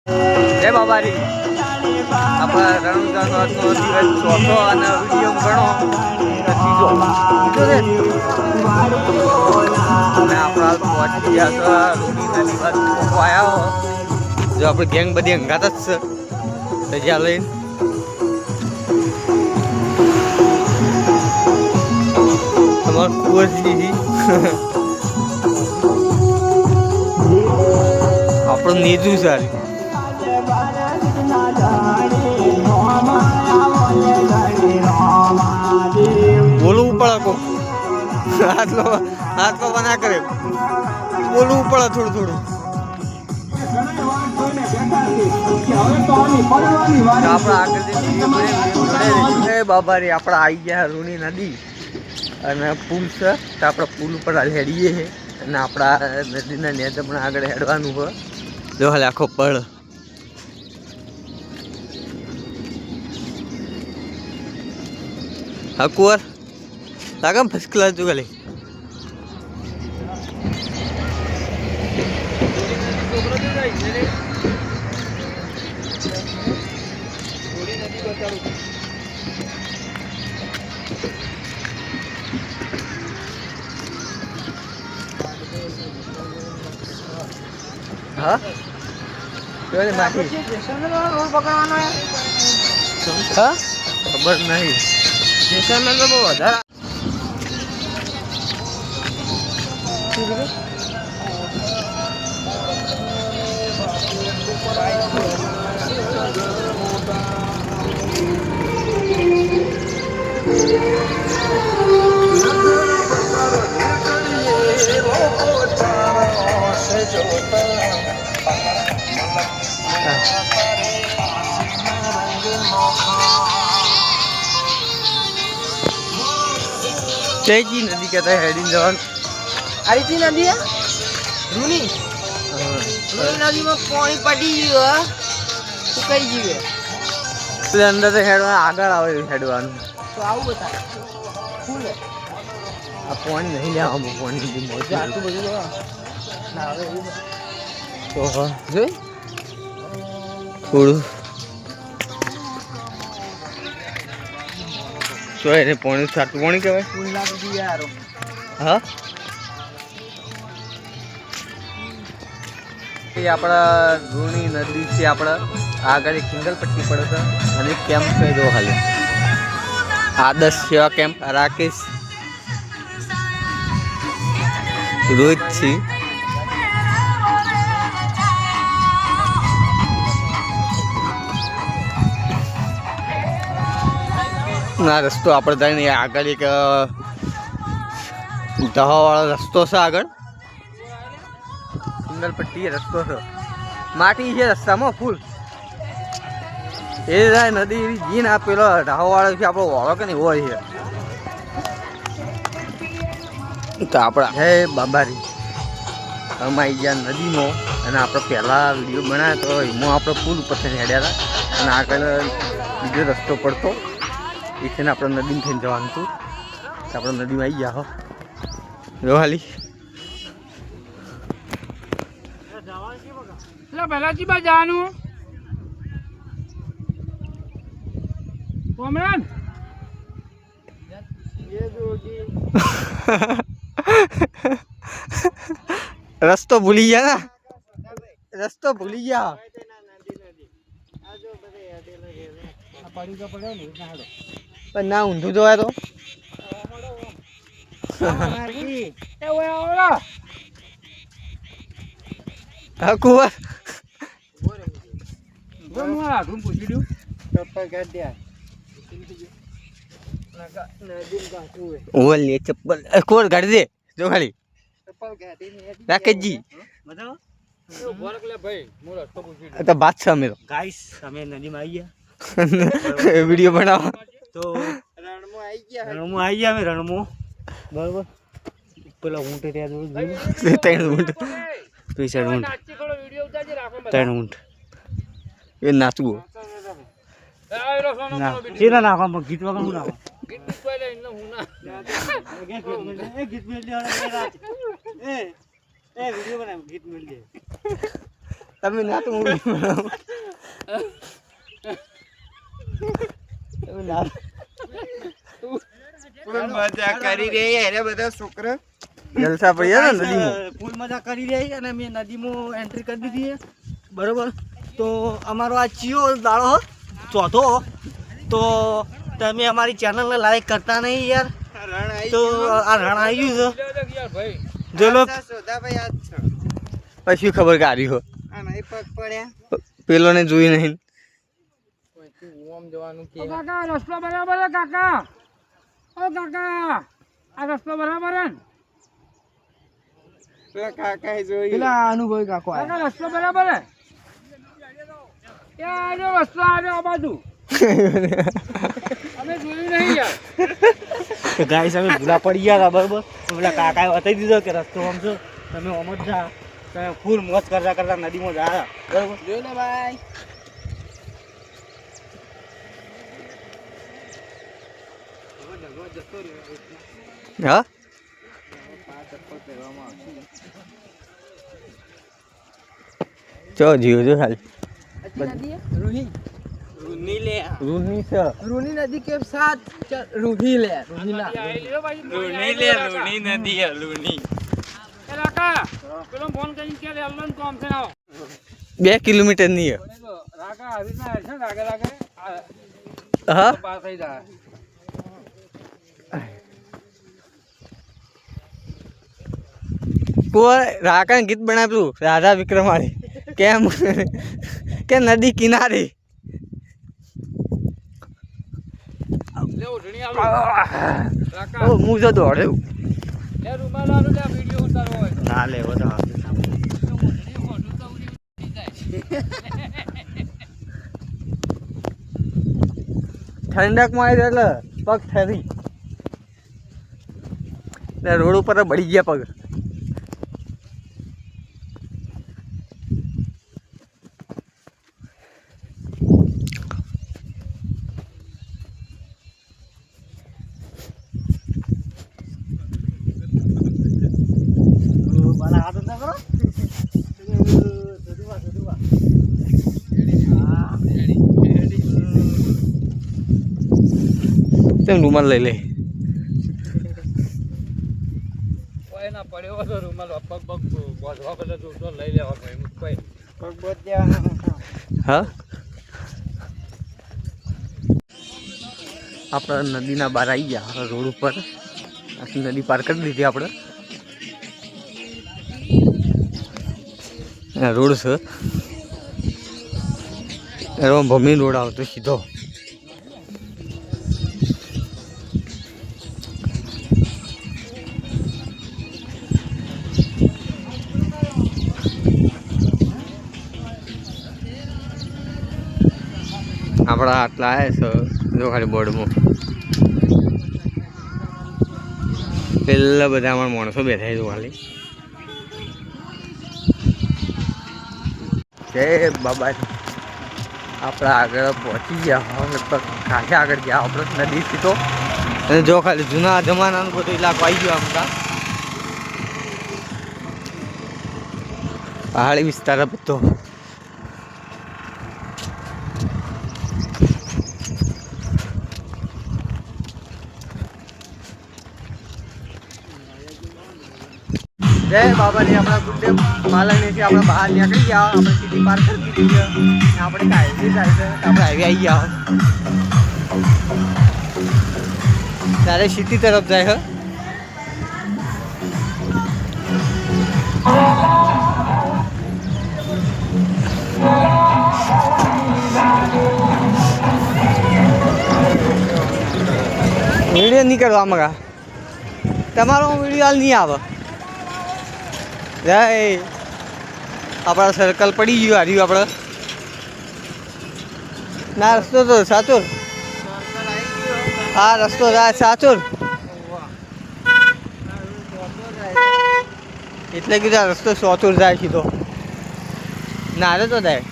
જય બાબારી. આપણા રણુજાનો દિવસ ચોથો અને વિડીયો ગણો ત્રીજો અને આપણા પહોંચી ગયા રૂમીની વાત આવ્યા જો આપણે ગેંગ બધી હંગાત જ છે જ્યાં લઈને તમારું કુંવરજી આપણું નીચું સારી બોલવું પડે કો આટલો ના કરે બોલવું પડે થોડું બાબારી આપણે આવી ગયા રૂની નદી અને પુલ છે તો આપણે પુલ ઉપર હેડીએ છીએ અને આપણા નદીના નેચે પણ આગળ હેડવાનું હોય જો હાલ આખો પડ હા કુંવર લાગમ ફર્સ્ટ ક્લાસ જો ખાલી હા માટી હા ખબર નહીં જેસલમેર તો બહુ વધારે જયજી નદી કહેતા હેડીને જવાનું આઈજી નદી રૂની નદીમાં પાણી પડી ગયું સુકાઈ ગયું એટલે અંદર તો હેડવા આગળ આવે હેડવાનું તો આવું બતાવે ફૂલ આ પાણી નહીં લેવામાં પાણી મોજું આટલું બધું ના આવે તો હા જોઈ થોડું એને પાણી છાટું પાણી કહેવાય ફૂલ ના બધું યાર હા એ આપણા ધૂણી નદી છે આપણા આગળ એક સિંગલ પટ્ટી પડે છે અને કેમ્પ છે જો ખાલી આદર્શ સેવા કેમ્પ રાકેશ રોહિત છે ના રસ્તો આપણે થાય ને આગળ એક દહાવાળો રસ્તો છે આગળ સિંગલ પટ્ટી રસ્તો છે માટી છે રસ્તામાં ફૂલ એ જાય નદી જીન આપેલો ઢાવાવાળો છે આપણો વાળો કે નહીં હોય છે તો આપણા હે બાબારી અમારી ગયા નદીમાં અને આપણે પહેલાં વિડીયો બનાવ્યો તો એમાં આપણે પુલ ઉપરથી હેડ્યા હતા અને આગળ બીજો રસ્તો પડતો એને આપણે નદીમાં થઈને જવાનું હતું આપણે નદીમાં આવી ગયા હો જો હાલી પહેલાથી બા જવાનું કોમરાન રસ્તો ભૂલી ગયા ને રસ્તો ભૂલી ગયા પણ ના ઊંધું જોવાય તો હા કુંવર ઓલે ચપ્પલ કોર ગાડી દે જો ખાલી રાકેશજી તો બાત છે અમે તો ગાઈસ અમે નદીમાં આવી ગયા વિડીયો બનાવો તો રણમો આવી ગયા અમે રણમો બરાબર પેલા ઊંટ ત્યાં જોયું ત્રણ ઊંટ પૈસા ઊંટ ત્રણ ઊંટ એ નાચવું ના એ ના નાખવા ગીત વગર હું નાખવા ગીત મેળ દે એ વિડીયો બનાવ ગીત મેળ દે તમે ના તો હું તમે ના મજા કરી રહ્યા એને બધા છોકરા જલસા પડ્યા ને નદીમાં ફૂલ મજા કરી રહી અને મેં નદીમાં એન્ટ્રી કરી દીધી બરોબર. તો અમારો આ ચિયો દાડો ચોથો. તો તમે અમારી ચેનલને લાઈક કરતા નહીં યાર. તો આ રણ આવી ગયું છે જો લોક પછી ખબર કાઢી હો પેલો ને જોઈ નહીં કાકા રસ્તો બરાબર હે કાકા. ઓ કાકા આ રસ્તો બરાબર હે કાકા જોઈ પેલા અનુભવી કાકો કાકા રસ્તો બરાબર હે યાર જો રસ્તો આવ્યો આ બાજુ અમે જોયું નહીં યાર. તો ગાઈસ અમે ભૂલા પડી ગયા હતા બરાબર. પેલા કાકાએ બતાવી દીધો કે રસ્તો આમ છો તમે આમ જ જા. તમે ફૂલ મોજ કરતા કરતા નદીમાં જા બરાબર. જોઈ લે ભાઈ હા ચો જીવ જો ખાલી રૂની નદી કે સાથ રૂહી લે રૂની નદી હે રૂની કાકા પેલો ફોન કરીને કે રેલવે કામ છે ના 2 કિલોમીટર ની હે કાકા આવી ના છે લાગે લાગે હા પાસ થઈ જાય. કોઈ રાકા ગીત બનાવ્યું રાધા વિક્રમાણી કેમ કે નદી કિનારે હું જો દોડ્યું ના લેવો તો ઠંડક માં આવી એટલે પગ ઠરી રોડ ઉપર બળી ગયા પગ. તેમ રૂમાલ લઈ લે ના પડ્યો હતો રૂમાલ પગ પગ બોધવા પડે તો લઈ લેવાનો એમ કોઈ પગ બોધ દેવાનો. હા આપણે નદીના બહાર આવી ગયા રોડ ઉપર નદી પાર કરી દીધી આપણે રોડ છે એમાં ભમી રોડ આવતો સીધો. આપણા આટલા આવ્યા છે જો ખાલી બોર્ડમાં પેલા બધા અમારા માણસો બેઠા છે ખાલી. જય બાબા આપણા આગળ પહોંચી ગયા લગભગ ખાસા આગળ ગયા આપણે નદીથી તો. અને જો ખાલી જૂના જમાનાનું બધું ઇલાકો આવી ગયો આમકા પહાડી વિસ્તાર બધો. જય બાબાજી આપણા ગુરુદેવ માલણીથી આપણે બહાર નીકળી ગયા. આપણે સિટી પાર કરી દીધી છે આપણે હાઈવે જાય છે આપણે હાઈવે આવી ગયા ત્યારે સિટી તરફ જાય છે. વિડીયો નહીં કરવા મગા તમારો વિડીયો હાલ નહીં આવે. જય આપણા સર્કલ પડી ગયું હાર્યું આપણે ના રસ્તો તો સાચુર હા રસ્તો જાય સાચુર એટલે કીધું રસ્તો સાચુર જાય સીધો ના રે તો જાય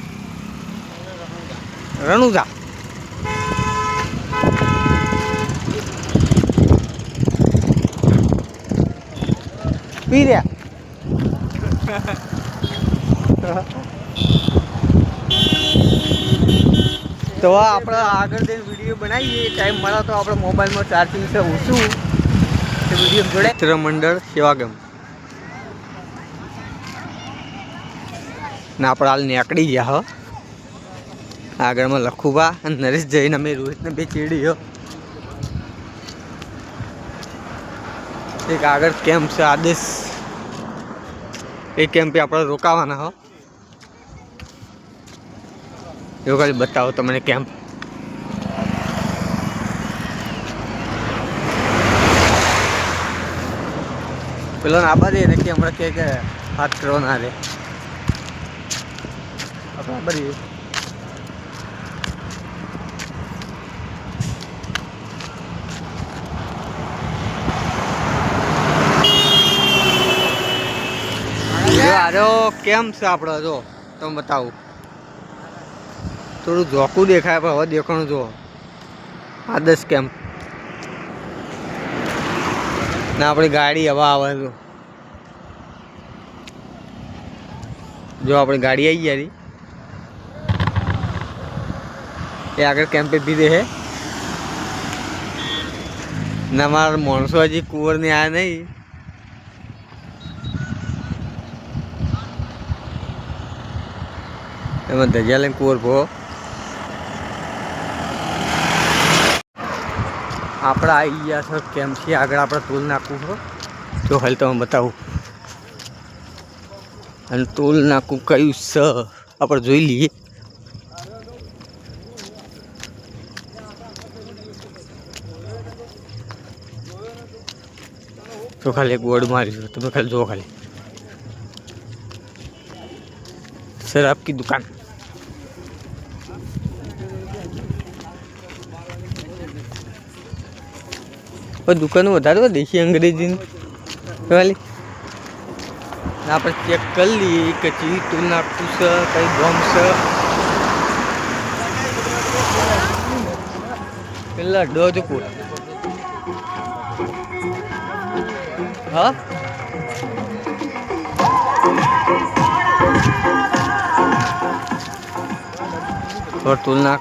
રણુજા. પી રહ્યા તો આપણે આગળ જઈને વિડીયો બનાવીએ, ટાઈમ મળે તો આપણે મોબાઈલમાં ચાર્જિંગ છે ઓછું તે વિડીયો જોડે. મિત્ર મંડળ સેવાગમ ને આપણે હાલ નીકળી ગયા હો. આગળમાં લખુબા અને નરેશ જઈને અમે રોહિતને બે ચીડીઓ. એક આગળ કેમ્પ છે આદેશ, એ કેમ્પે આપણે રોકાવાના હો. એવું ખાલી બતાવો તમને કેમ્પ. પેલો આબા દે ને કે હમણાં કે હાથ કરવા ના રે આપણે આબા દઈએ. આરો કેમ છે આપણો જો તમે બતાવું. થોડું ઝોકું દેખાય પણ હવે દેખાણું જો આદર્શ કેમ્પ ના આપણી ગાડી હવા આવે તો જો આપણી ગાડી આવી ગયા એ આગળ કેમ્પે બી દે હે ના મારા માણસો હજી કુંવર ને આયા નહીં. એમાં ધજા લઈને કુંવર ભો આપણે આવી ગયા છો કેમ છે. આગળ આપણે ટોલ નાખવું છો જો હાલ તમે બતાવું. અને ટોલ નાખવું કયું છે આપણે જોઈ લઈએ. તો ખાલી એક બોર્ડ મારીશું તમે ખાલી જો ખાલી शराब की दुकान. और दुकान વધારે દેખી અંગ્રેજી વાલી આપણે ચેક કરી લઈએ કે ચી ટૂલ નાખવું છે કઈ બોમ્બ છે. પેલા ડોજપુર હા और तुलना